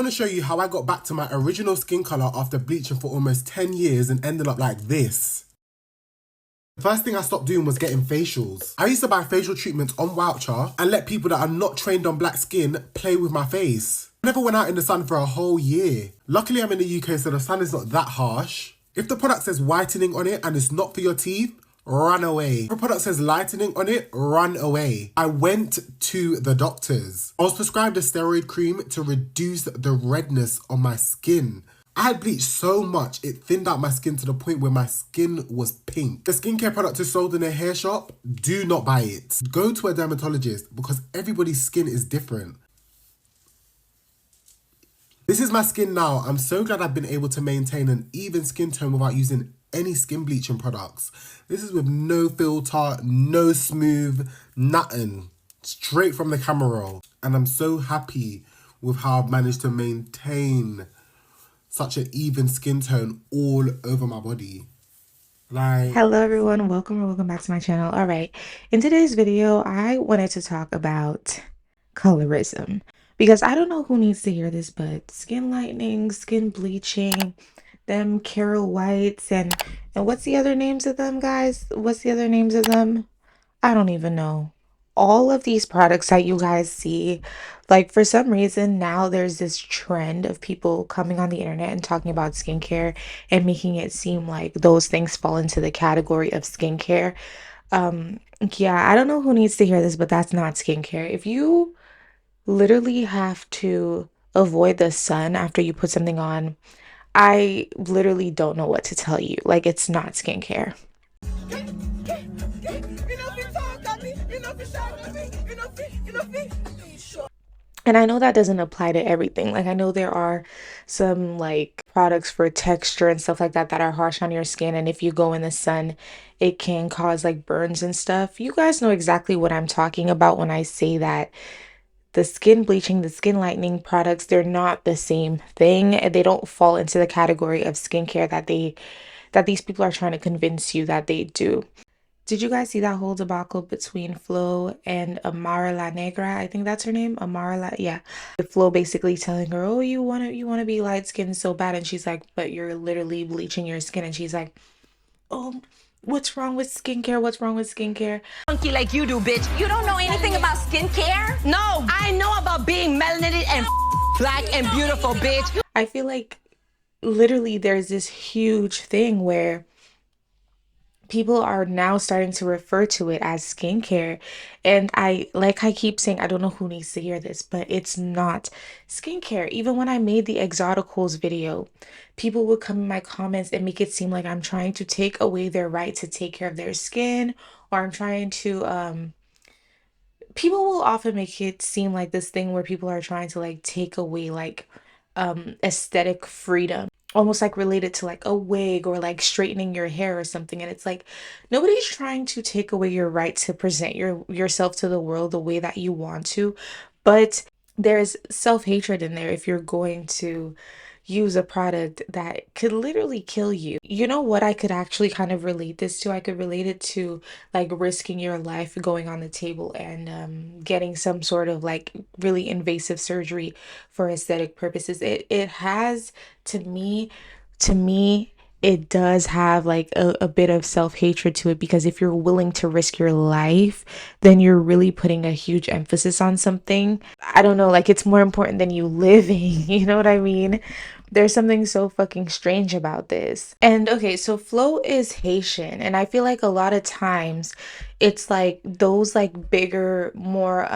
I want to show you how I got back to my original skin colour after bleaching for almost 10 years and ended up like this. The first thing I stopped doing was getting facials. I used to buy facial treatments on voucher and let people that are not trained on black skin play with my face. I never went out in the sun for a whole year. Luckily I'm in the UK so the sun is not that harsh. If the product says whitening on it and it's not for your teeth, run away. If a product says lightening on it, run away. I went to the doctors. I was prescribed a steroid cream to reduce the redness on my skin. I had bleached so much, it thinned out my skin to the point where my skin was pink. The skincare product is sold in a hair shop. Do not buy it. Go to a dermatologist because everybody's skin is different. This is my skin now. I'm so glad I've been able to maintain an even skin tone without using any skin bleaching products. This is with no filter, no smooth, nothing. Straight from the camera roll. And I'm so happy with how I've managed to maintain such an even skin tone all over my body. Hello everyone, welcome back to my channel. All right, in today's video I wanted to talk about colorism because I don't know who needs to hear this, but skin lightening, skin bleaching, them Caro whites, and what's the other names of them, guys? What's the other names of them? I don't even know. All of these products that you guys see, like for some reason now there's this trend of people coming on the internet and talking about skincare and making it seem like those things fall into the category of skincare. Um, yeah, I don't know who needs to hear this, but that's not skincare. If you literally have to avoid the sun after you put something on, I literally don't know what to tell you. Like, it's not skincare. And I know that doesn't apply to everything. Like, I know there are some like products for texture and stuff like that that are harsh on your skin. And if you go in the sun, it can cause like burns and stuff. You guys know exactly what I'm talking about when I say that the skin bleaching, the skin lightening products, they're not the same thing. They don't fall into the category of skincare that these people are trying to convince you that they do. Did you guys see that whole debacle between Flo and Amara La Negra? I think that's her name. Yeah. Flo basically telling her, "Oh, you wanna be light skinned so bad," and she's like, "But you're literally bleaching your skin," and she's like, "Oh, what's wrong with skincare? What's wrong with skincare?" Funky like you do, bitch. You don't know anything about skincare? No, I know about being melanated and black and beautiful, bitch. I feel like literally there's this huge thing where people are now starting to refer to it as skincare. And I keep saying, I don't know who needs to hear this, but it's not skincare. Even when I made the Exoticals video, people would come in my comments and make it seem like I'm trying to take away their right to take care of their skin, or I'm trying to people will often make it seem like this thing where people are trying to like take away like aesthetic freedom, almost like related to like a wig or like straightening your hair or something. And it's like nobody's trying to take away your right to present yourself to the world the way that you want to, but there's self-hatred in there if you're going to use a product that could literally kill you. You know what I could actually kind of relate this to? I could relate it to like risking your life going on the table and getting some sort of like really invasive surgery for aesthetic purposes. It has to me it does have like a bit of self-hatred to it, because if you're willing to risk your life, then you're really putting a huge emphasis on something. I don't know, like it's more important than you living, you know what I mean? There's something so fucking strange about this. And okay, so Flo is Haitian, and I feel like a lot of times it's like those like bigger, more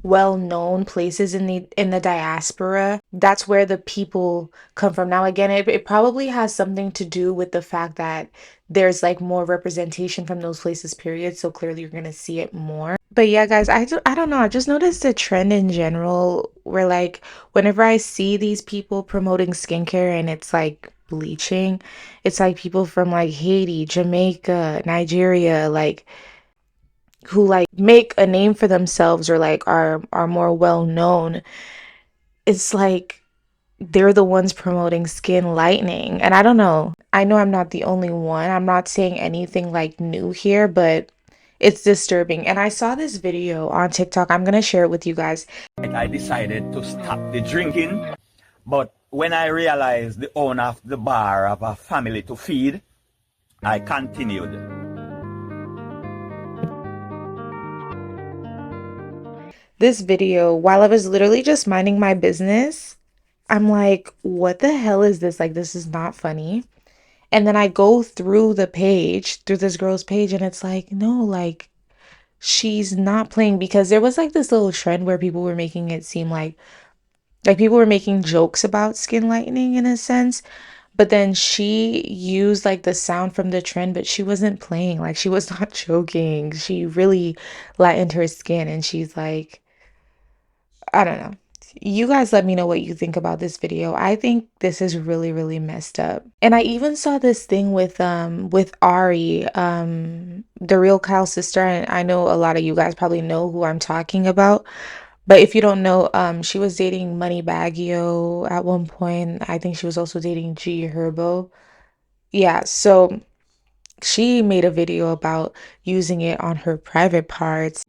well-known places in the diaspora, that's where the people come from. Now again, it probably has something to do with the fact that there's like more representation from those places, period, so clearly you're gonna see it more. But yeah, guys, I don't know, I just noticed a trend in general where like whenever I see these people promoting skincare and it's like bleaching, it's like people from like Haiti, Jamaica, Nigeria, like who like make a name for themselves or like are more well known. It's like they're the ones promoting skin lightening. And I don't know, I know I'm not the only one, I'm not saying anything like new here, but it's disturbing. And I saw this video on TikTok, I'm gonna share it with you guys. I decided to stop the drinking But when I realized the owner of the bar of a family to feed, I continued. This video, while I was literally just minding my business, I'm like, what the hell is this? Like, this is not funny. And then I go through the page, through this girl's page, and it's like, no, like, she's not playing, because there was like this little trend where people were making it seem like people were making jokes about skin lightening in a sense, but then she used like the sound from the trend, but she wasn't playing, like she was not joking. She really lightened her skin, and she's like, I don't know. You guys let me know what you think about this video. I think this is really, really messed up. And I even saw this thing with Ari, the real Kyle's sister. And I know a lot of you guys probably know who I'm talking about. But if you don't know, she was dating Money Baggio at one point. I think she was also dating G Herbo. Yeah, so she made a video about using it on her private parts.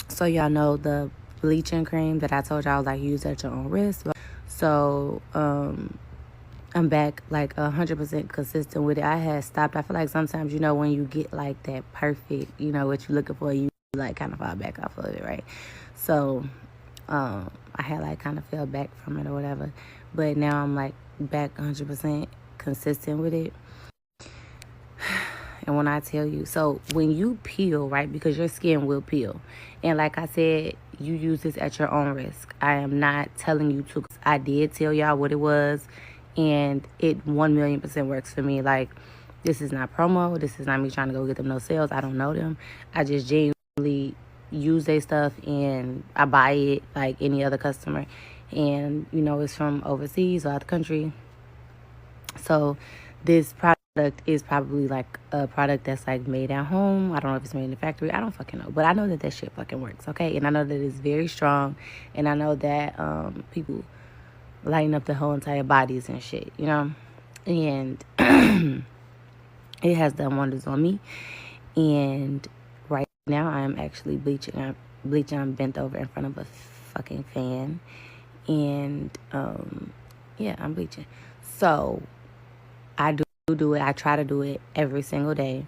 So y'all know the bleaching cream that I told y'all, like, use at your own risk. So I'm back like 100% consistent with it. I had stopped. I feel like sometimes, you know, when you get like that perfect, you know, what you're looking for, you like kind of fall back off of it, right? So I had like kind of fell back from it or whatever, but now I'm like back 100% consistent with it. And when I tell you, so when you peel, right, because your skin will peel, and like I said, you use this at your own risk. I am not telling you to. I did tell y'all what it was, and it 1,000,000% works for me. Like, this is not promo. This is not me trying to go get them no sales. I don't know them. I just genuinely use their stuff, and I buy it like any other customer. And, you know, it's from overseas or out the country. So this product is probably like a product that's like made at home. I don't know if it's made in the factory. I don't fucking know. But I know that that shit fucking works, okay? And I know that it's very strong. And I know that people lighten up the whole entire bodies and shit, you know? And it has done wonders on me. And right now I'm actually bleaching. I'm bent over in front of a fucking fan. And yeah, I'm bleaching. So I do it. I try to do it every single day.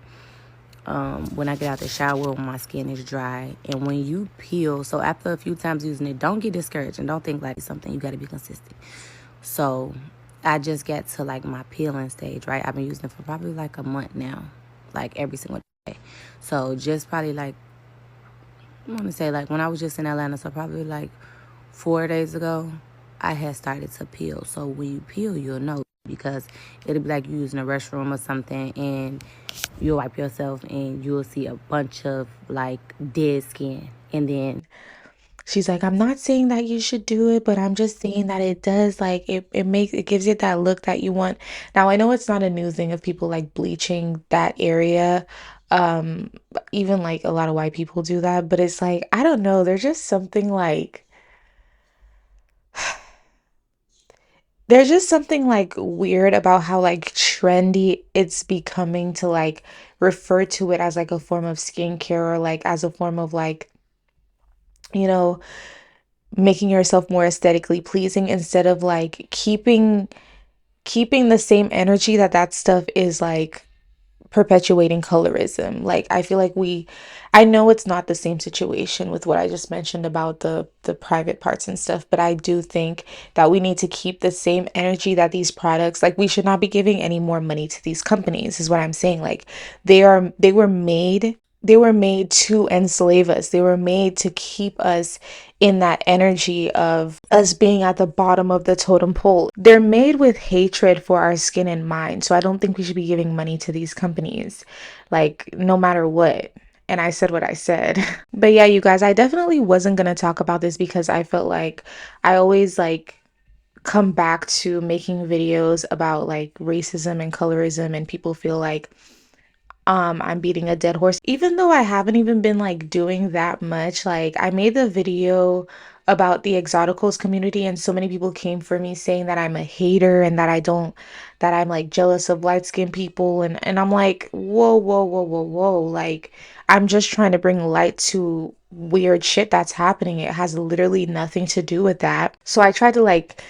When I get out the shower, when my skin is dry, and when you peel. So after a few times using it, don't get discouraged and don't think like it's something. You got to be consistent. So I just get to like my peeling stage, right? I've been using it for probably like a month now, like every single day. So just probably like, I want to say like when I was just in Atlanta, so probably like 4 days ago, I had started to peel. So when you peel, you'll know, because it'll be like you using a restroom or something, and you'll wipe yourself and you'll see a bunch of like dead skin. And then She's like, I'm not saying that you should do it, but I'm just saying that it does, like, it gives you that look that you want. Now, I know it's not a new thing of people like bleaching that area. Um, Even like a lot of white people do that, but it's like, I don't know, there's just something like there's just something like weird about how like trendy it's becoming to like refer to it as like a form of skincare, or like as a form of like, you know, making yourself more aesthetically pleasing, instead of like keeping the same energy that that stuff is like perpetuating colorism. Like, I feel like I know it's not the same situation with what I just mentioned about the private parts and stuff, but I do think that we need to keep the same energy that these products, like, we should not be giving any more money to these companies, is what I'm saying. Like, they were made to enslave us. They were made to keep us in that energy of us being at the bottom of the totem pole. They're made with hatred for our skin in mind. So I don't think we should be giving money to these companies, like, no matter what. And I said what I said. But yeah, you guys, I definitely wasn't going to talk about this because I felt like I always like come back to making videos about like racism and colorism, and people feel like I'm beating a dead horse, even though I haven't even been like doing that much. Like, I made the video about the exoticals community, and so many people came for me saying that I'm a hater and that I'm like jealous of light-skinned people, and I'm like, whoa, whoa, whoa, whoa, whoa. Like, I'm just trying to bring light to weird shit that's happening. It has literally nothing to do with that. So I tried to like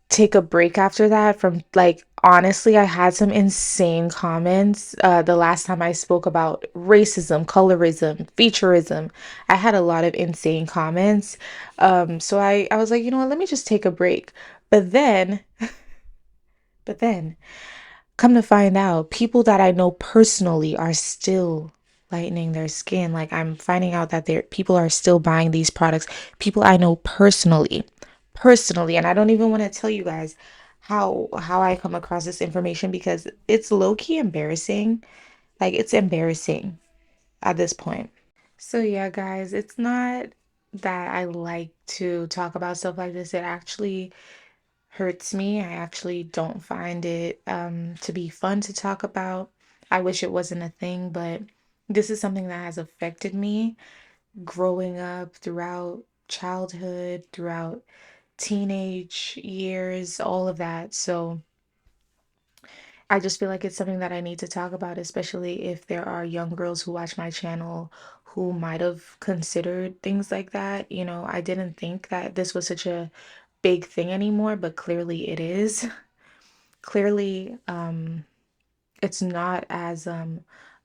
take a break after that from like, honestly, I had some insane comments the last time I spoke about racism, colorism, featureism. I had a lot of insane comments. So I was like, you know what, let me just take a break. But then but then come to find out, people that I know personally are still lightening their skin. Like, I'm finding out that people are still buying these products. People I know personally, and I don't even want to tell you guys how I come across this information because it's low key embarrassing. Like, it's embarrassing at this point. So yeah, guys, it's not that I like to talk about stuff like this. It actually hurts me. I actually don't find it to be fun to talk about. I wish it wasn't a thing, but this is something that has affected me growing up throughout childhood, throughout teenage years, all of that. So I just feel like it's something that I need to talk about, especially if there are young girls who watch my channel who might have considered things like that. You know, I didn't think that this was such a big thing anymore, but clearly it is. Clearly, it's not as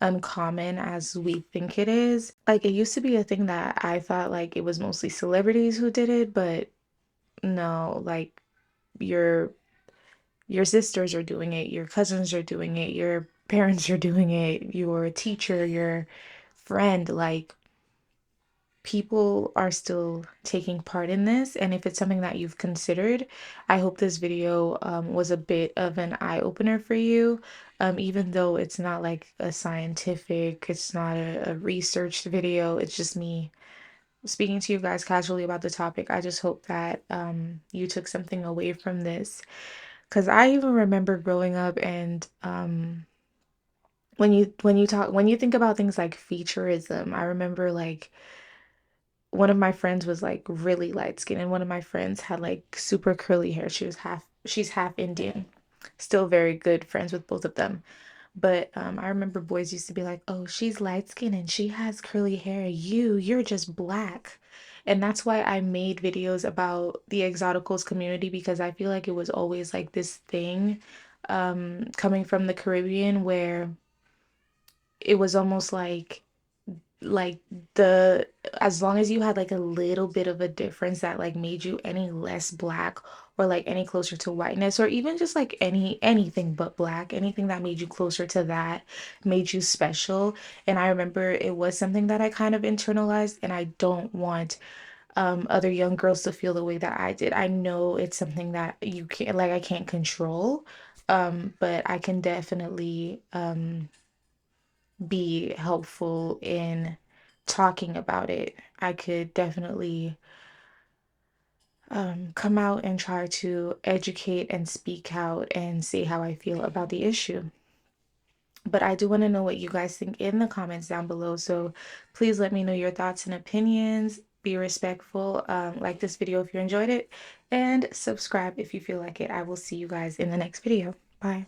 uncommon as we think it is. Like, it used to be a thing that I thought like it was mostly celebrities who did it, but no, like your your sisters are doing it, your cousins are doing it, your parents are doing it, your teacher, your friend, like people are still taking part in this. And if it's something that you've considered, I hope this video was a bit of an eye-opener for you. Even though it's not like a scientific, it's not a researched video, it's just me speaking to you guys casually about the topic. I just hope that you took something away from this. Because I even remember growing up and when you think about things like featureism, I remember like one of my friends was like really light skinned and one of my friends had like super curly hair. She's half Indian. Still very good friends with both of them. But I remember boys used to be like, "Oh, she's light skinned and she has curly hair. You're just black." And that's why I made videos about the Exoticals community because I feel like it was always like this thing coming from the Caribbean where it was almost like the as long as you had like a little bit of a difference that like made you any less black or like any closer to whiteness or even just like anything but black, anything that made you closer to that made you special. And I remember it was something that I kind of internalized, and I don't want other young girls to feel the way that I did. I know it's something that you can't, like, I can't control, but I can definitely be helpful in talking about it. I could definitely come out and try to educate and speak out and say how I feel about the issue. But I do want to know what you guys think in the comments down below. So please let me know your thoughts and opinions. Be respectful. Like this video if you enjoyed it, and subscribe if you feel like it. I will see you guys in the next video. Bye.